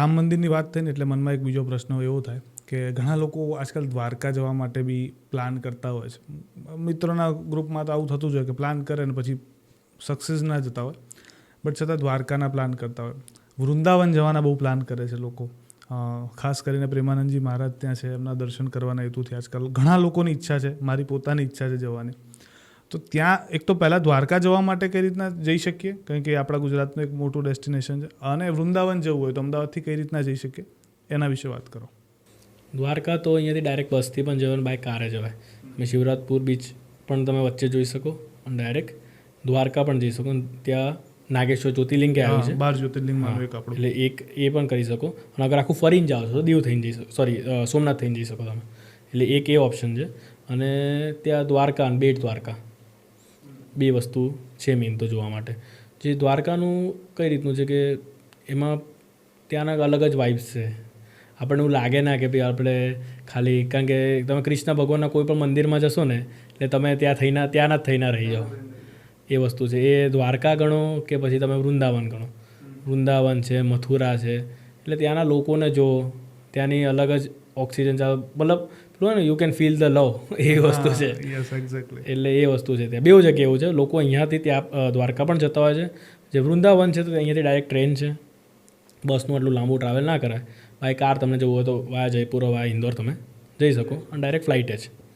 રામ મંદિરની વાત થઈ ને એટલે મનમાં એક બીજો પ્રશ્ન એવો થાય કે ઘણા લોકો આજકાલ દ્વારકા જવા માટે બી પ્લાન કરતા હોય છે. મિત્રોના ગ્રુપમાં તો આવું થતું જ હોય કે પ્લાન કરે ને પછી સક્સેસ ના જતા હોય, બટ છતાં દ્વારકાના પ્લાન કરતા હોય. વૃંદાવન જવાના બહુ પ્લાન કરે છે લોકો, ખાસ કરીને પ્રેમાનંદજી મહારાજ ત્યાં છે, એમના દર્શન કરવાના હેતુથી આજકાલ ઘણા લોકોની ઈચ્છા છે, મારી પોતાની ઈચ્છા છે જવાની. તો ત્યાં એક તો પહેલાં દ્વારકા જવા માટે કઈ રીતના જઈ શકીએ, કારણ કે આપણા ગુજરાતનું એક મોટું ડેસ્ટિનેશન છે, અને વૃંદાવન જવું હોય તો અમદાવાદથી કઈ રીતના જઈ શકીએ એના વિશે વાત કરો. દ્વારકા તો અહીંયાથી ડાયરેક્ટ બસથી પણ જવાય, બાય કારે જવાય. તમે શિવરાજપુર બીચ પણ તમે વચ્ચે જોઈ શકો અને ડાયરેક્ટ દ્વારકા પણ જઈ શકો. ત્યાં નાગેશ્વર જ્યોતિર્લિંગ આવ્યું છે, 12 જ્યોતિર્લિંગમાં એક આપણું, એટલે એક એ પણ કરી શકો. અને અગર આખું ફરીને જાઓ છો તો દીવ થઈને જઈ શકો, સોમનાથ થઈને જઈ શકો તમે. એટલે એક એ ઓપ્શન છે. અને ત્યાં દ્વારકા અને બેટ દ્વારકા બે વસ્તુ છે મેઇન તો જોવા માટે. જે દ્વારકાનું કઈ રીતનું છે કે એમાં ત્યાંના અલગ જ વાઇબ્સ છે. આપણને એવું લાગે ના કે ભાઈ આપણે ખાલી, કારણ કે તમે કૃષ્ણ ભગવાનના કોઈ પણ મંદિરમાં જશો ને એટલે તમે ત્યાંના જ થઈને રહી જાઓ. એ વસ્તુ છે. એ દ્વારકા ગણો કે પછી તમે વૃંદાવન ગણો, વૃંદાવન છે, મથુરા છે, એટલે ત્યાંના લોકોને જો ત્યાંની અલગ જ ઓક્સિજન ચાલે, મતલબ પેલું ને you can feel the love, એ વસ્તુ છે. એટલે એ વસ્તુ છે. ત્યાં બેઉ જગ્યાએ એવું છે. લોકો અહીંયાથી ત્યાં દ્વારકા પણ જતા હોય છે. જે વૃંદાવન છે તો અહીંયાથી ડાયરેક્ટ ટ્રેન છે, બસનું આટલું લાંબુ ટ્રાવેલ ના કરાય. બાય કાર તમને જવું હોય તો વાયા જયપુર, વાયા ઇન્દોર તમે જઈ શકો, અને ડાયરેક્ટ ફ્લાઇટ જ.